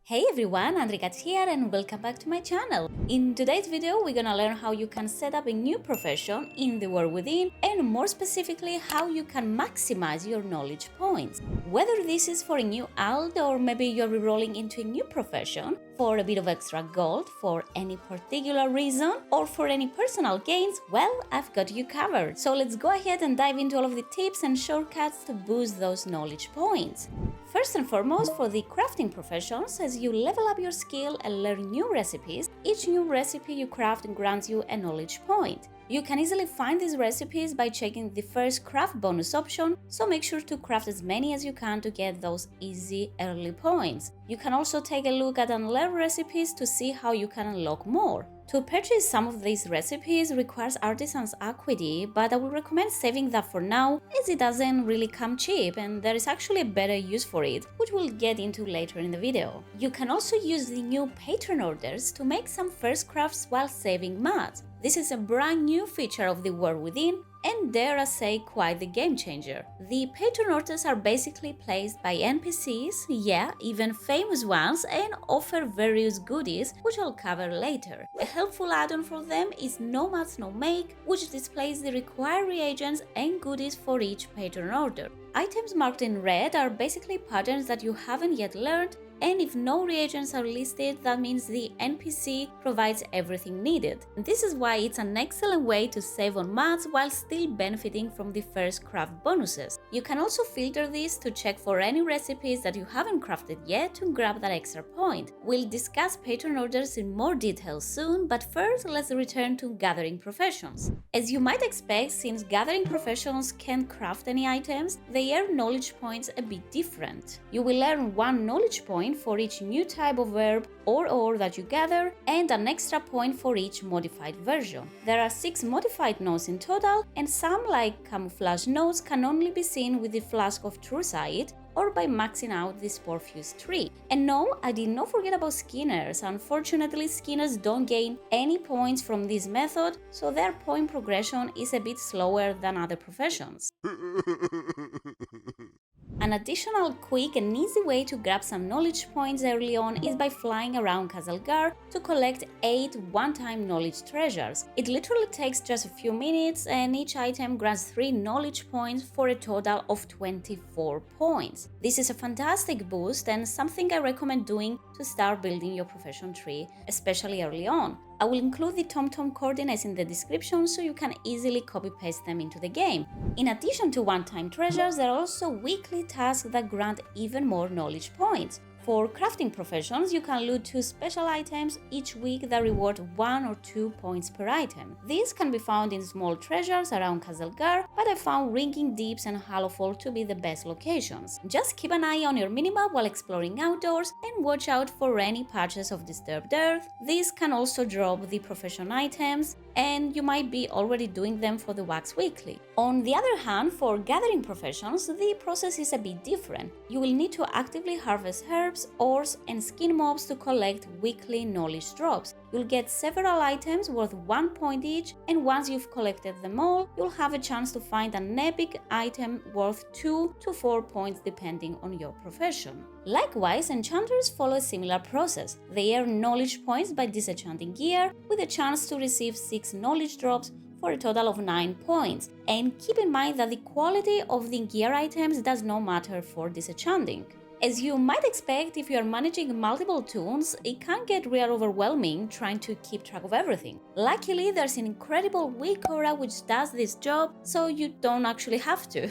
Hey everyone, Andrikat here and welcome back to my channel. In today's video, we're gonna learn how you can set up a new profession in the World Within and more specifically how you can maximize your knowledge points. Whether this is for a new alt or maybe you're rerolling into a new profession, for a bit of extra gold, for any particular reason, or for any personal gains, well, I've got you covered. So let's go ahead and dive into all of the tips and shortcuts to boost those knowledge points. First and foremost, for the crafting professions, as you level up your skill and learn new recipes, each new recipe you craft grants you a knowledge point. You can easily find these recipes by checking the first craft bonus option, so make sure to craft as many as you can to get those easy early points. You can also take a look at unlearned recipes to see how you can unlock more. To purchase some of these recipes requires Artisan's Acuity, but I would recommend saving that for now as it doesn't really come cheap and there is actually a better use for it, which we'll get into later in the video. You can also use the new Patron Orders to make some first crafts while saving mats. This is a brand new feature of the World Within and dare I say quite the game changer. The Patron Orders are basically placed by NPCs, yeah, even famous ones, and offer various goodies, which I'll cover later. A helpful add-on for them is No Mats No Make, which displays the required reagents and goodies for each Patron Order. Items marked in red are basically patterns that you haven't yet learned, and if no reagents are listed, that means the NPC provides everything needed. And this is why it's an excellent way to save on mats while still benefiting from the first craft bonuses. You can also filter this to check for any recipes that you haven't crafted yet to grab that extra point. We'll discuss Patron Orders in more detail soon, but first let's return to gathering professions. As you might expect, since gathering professions can't craft any items, they earn knowledge points a bit different. You will earn 1 knowledge point for each new type of herb or ore that you gather, and an extra point for each modified version. There are 6 modified nodes in total, and some, like camouflage nodes, can only be seen with the Flask of Truesight or by maxing out the Sporefuse tree. And no, I did not forget about skinners. Unfortunately, skinners don't gain any points from this method, so their point progression is a bit slower than other professions. An additional quick and easy way to grab some knowledge points early on is by flying around Algari to collect 8 one-time knowledge treasures. It literally takes just a few minutes and each item grants 3 knowledge points for a total of 24 points. This is a fantastic boost and something I recommend doing to start building your profession tree, especially early on. I will include the TomTom coordinates in the description so you can easily copy-paste them into the game. In addition to one-time treasures, there are also weekly tasks that grant even more knowledge points. For crafting professions, you can loot 2 special items each week that reward 1 or 2 points per item. These can be found in small treasures around Algari, but I found Ringing Deeps and Hallowfall to be the best locations. Just keep an eye on your minimap while exploring outdoors and watch out for any patches of disturbed earth. These can also drop the profession items, and you might be already doing them for the wax weekly. On the other hand, for gathering professions, the process is a bit different. You will need to actively harvest herbs, ores, and skin mobs to collect weekly knowledge drops. You'll get several items worth 1 point each, and once you've collected them all, you'll have a chance to find an epic item worth 2 to 4 points depending on your profession. Likewise, enchanters follow a similar process. They earn knowledge points by disenchanting gear, with a chance to receive 6 knowledge drops for a total of 9 points. And keep in mind that the quality of the gear items does not matter for disenchanting. As you might expect, if you are managing multiple toons, it can get real overwhelming trying to keep track of everything. Luckily, there's an incredible week aura which does this job, so you don't actually have to.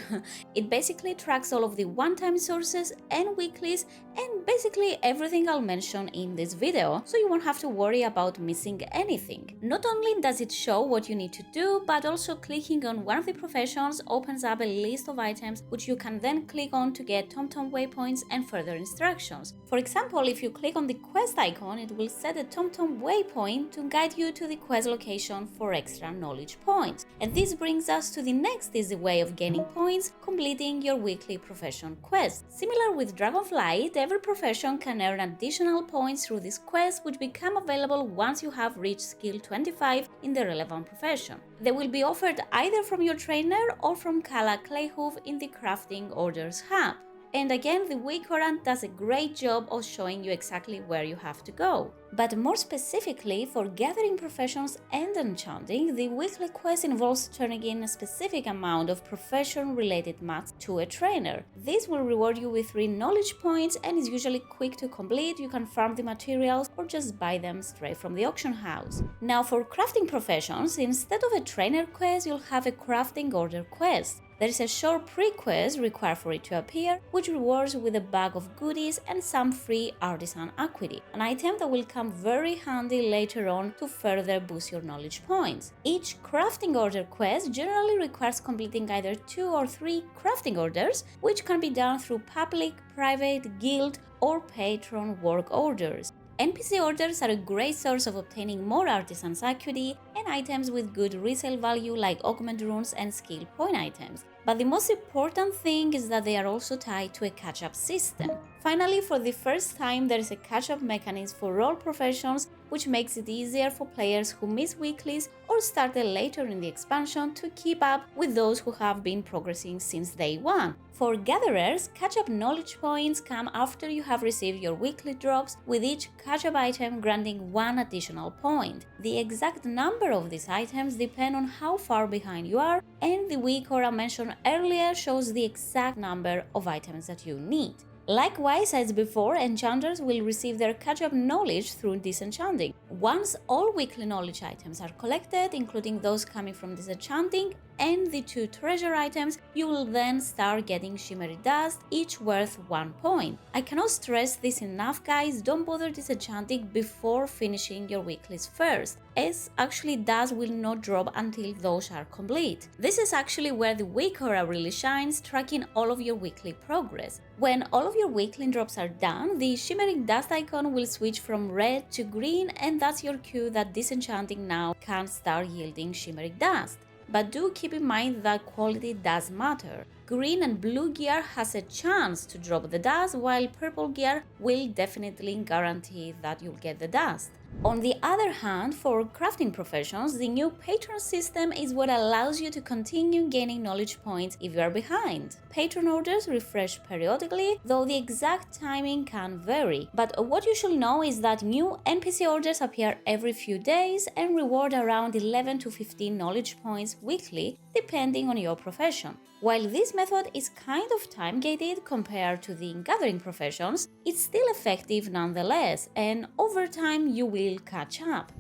It basically tracks all of the one-time sources and weeklies and basically everything I'll mention in this video, so you won't have to worry about missing anything. Not only does it show what you need to do, but also clicking on one of the professions opens up a list of items which you can then click on to get TomTom waypoints and further instructions. For example, if you click on the quest icon, it will set a TomTom waypoint to guide you to the quest location for extra knowledge points. And this brings us to the next easy way of gaining points, completing your weekly profession quest. Similar with Dragonflight, every profession can earn additional points through this quest, which become available once you have reached skill 25 in the relevant profession. They will be offered either from your trainer or from Kala Clayhoof in the Crafting Orders hub. and again the week Oran does a great job of showing you exactly where you have to go. But more specifically, for gathering professions and enchanting, the weekly quest involves turning in a specific amount of profession-related mats to a trainer. This will reward you with 3 knowledge points and is usually quick to complete. You can farm the materials or just buy them straight from the auction house. Now for crafting professions, instead of a trainer quest, you'll have a crafting order quest. There is a short pre-quest required for it to appear, which rewards with a bag of goodies and some free Artisan Acuity, an item that will come very handy later on to further boost your knowledge points. Each crafting order quest generally requires completing either 2 or 3 crafting orders, which can be done through public, private, guild, or patron work orders. NPC orders are a great source of obtaining more Artisan's Acuity and items with good resale value like augment runes and skill point items. But the most important thing is that they are also tied to a catch-up system. Finally, for the first time, there is a catch-up mechanism for all professions, which makes it easier for players who miss weeklies or started later in the expansion to keep up with those who have been progressing since day one. For gatherers, catch-up knowledge points come after you have received your weekly drops, with each catch-up item granting 1 additional point. The exact number of these items depend on how far behind you are, and the week Ora mentioned earlier shows the exact number of items that you need. Likewise, as before, enchanters will receive their catch-up knowledge through disenchanting. Once all weekly knowledge items are collected, including those coming from disenchanting and the 2 treasure items, you will then start getting shimmery dust, each worth 1 point. I cannot stress this enough, guys, don't bother disenchanting before finishing your weeklies first, as actually dust will not drop until those are complete. This is actually where the week aura really shines, tracking all of your weekly progress. When all of your weekly drops are done, the shimmering dust icon will switch from red to green, and that's your cue that disenchanting now can start yielding shimmering dust. But do keep in mind that quality does matter. Green and blue gear has a chance to drop the dust, while purple gear will definitely guarantee that you'll get the dust. On the other hand, for crafting professions, the new patron system is what allows you to continue gaining knowledge points if you are behind. Patron orders refresh periodically, though the exact timing can vary. But what you should know is that new NPC orders appear every few days and reward around 11 to 15 knowledge points weekly, depending on your profession. While this method is kind of time-gated compared to the gathering professions, it's still effective nonetheless, and over time you will catch up.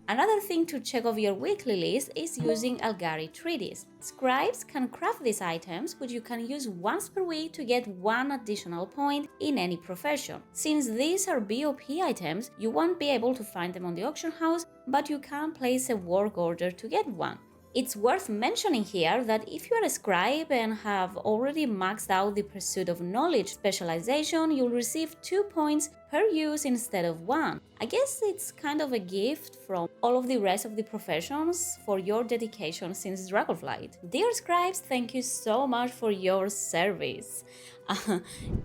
Another thing to check off your weekly list is using Algari Treatises. Scribes can craft these items, which you can use once per week to get 1 additional point in any profession. Since these are BOP items, you won't be able to find them on the auction house, but you can place a work order to get one. It's worth mentioning here that if you are a scribe and have already maxed out the pursuit of knowledge specialization, you'll receive 2 points per use instead of 1. I guess it's kind of a gift from all of the rest of the professions for your dedication since Dragonflight. Dear scribes, thank you so much for your service.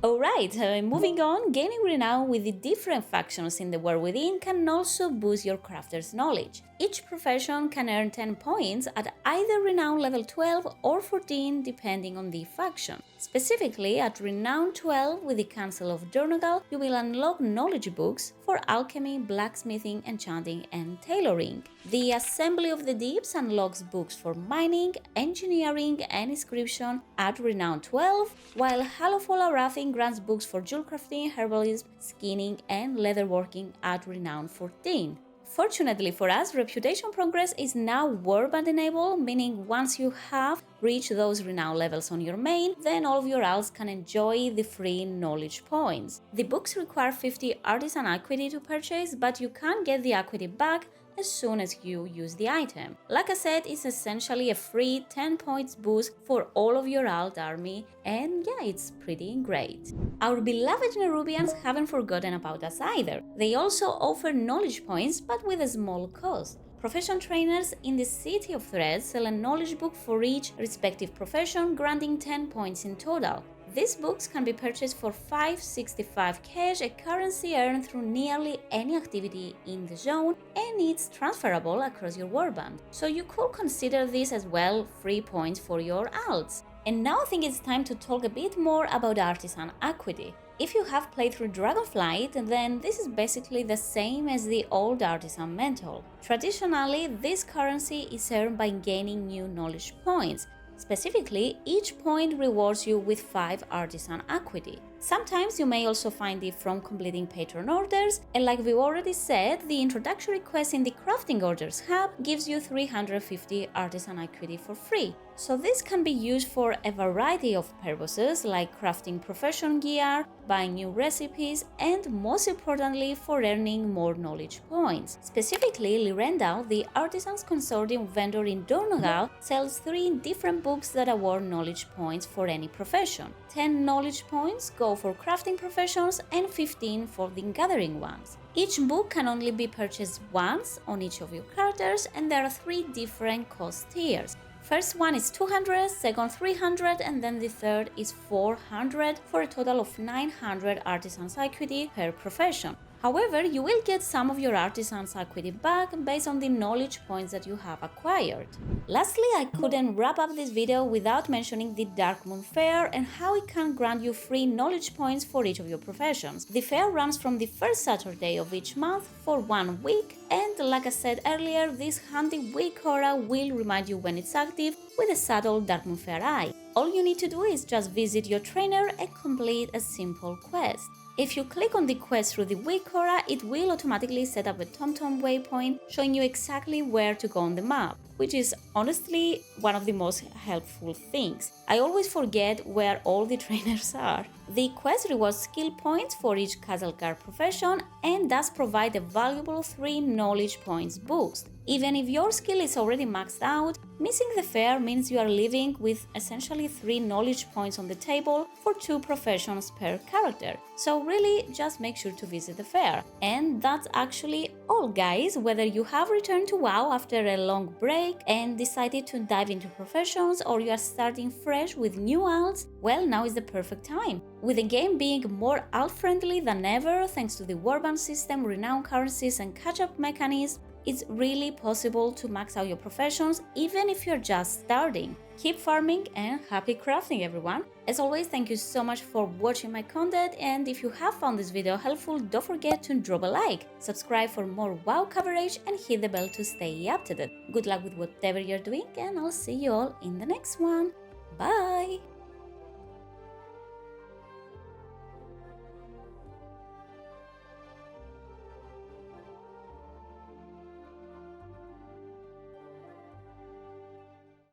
Alright, moving on, gaining renown with the different factions in the War Within can also boost your crafter's knowledge. Each profession can earn 10 points at either renown level 12 or 14 depending on the faction. Specifically, at renown 12 with the Council of Dornogal, you will unlock knowledge books for alchemy, blacksmithing, enchanting, and tailoring. The Assembly of the Deeps unlocks books for mining, engineering, and inscription at renown 12, while Hall of Arathing grants books for jewel crafting, herbalism, skinning, and leatherworking at renown 14. Fortunately for us, reputation progress is now warband enabled, meaning once you have reached those renown levels on your main, then all of your alts can enjoy the free knowledge points. The books require 50 Artisan Acuity to purchase, but you can get the Acuity back as soon as you use the item. Like I said, it's essentially a free 10 points boost for all of your alt army, and yeah, it's pretty great. Our beloved Nerubians haven't forgotten about us either. They also offer knowledge points, but with a small cost. Profession trainers in the City of Threads sell a knowledge book for each respective profession, granting 10 points in total. These books can be purchased for 565 cash, a currency earned through nearly any activity in the zone, and it's transferable across your warband. So you could consider this as well free points for your alts. And now I think it's time to talk a bit more about Artisan Acuity. If you have played through Dragonflight, then this is basically the same as the old Artisan Mantle. Traditionally, this currency is earned by gaining new knowledge points. Specifically, each point rewards you with 5 Artisan Acuity. Sometimes you may also find it from completing Patron Orders, and like we already said, the introductory quest in the Crafting Orders hub gives you 350 Artisan Acuity for free. So this can be used for a variety of purposes like crafting profession gear, buying new recipes, and most importantly for earning more knowledge points. Specifically, Lyrendal, the Artisan's Consortium vendor in Dornogal, sells 3 different books that award knowledge points for any profession. 10 knowledge points go for crafting professions and 15 for the gathering ones. Each book can only be purchased once on each of your characters, and there are 3 different cost tiers. First one is 200, second 300, and then the third is 400 for a total of 900 Artisan's Acuity per profession. However, you will get some of your Artisan's Acuity back based on the knowledge points that you have acquired. Lastly, I couldn't wrap up this video without mentioning the Darkmoon Faire and how it can grant you free knowledge points for each of your professions. The fair runs from the first Saturday of each month for 1 week, and like I said earlier, this handy week aura will remind you when it's active with a subtle Darkmoon Faire eye. All you need to do is just visit your trainer and complete a simple quest. If you click on the quest through the week aura, it will automatically set up a TomTom waypoint showing you exactly where to go on the map, which is honestly one of the most helpful things. I always forget where all the trainers are. The quest rewards skill points for each Khazalgar profession and does provide a valuable 3 knowledge points boost. Even if your skill is already maxed out, missing the fair means you are living with essentially 3 knowledge points on the table for 2 professions per character. So really, just make sure to visit the fair. And that's actually all, guys. Whether you have returned to WoW after a long break and decided to dive into professions, or you are starting fresh with new alts, well, now is the perfect time. With the game being more alt-friendly than ever thanks to the warband system, renown currencies and catch-up mechanism, it's really possible to max out your professions even if you're just starting. Keep farming and happy crafting, everyone! As always, thank you so much for watching my content, and if you have found this video helpful, don't forget to drop a like, subscribe for more WoW coverage, and hit the bell to stay up to date. Good luck with whatever you're doing, and I'll see you all in the next one. Bye!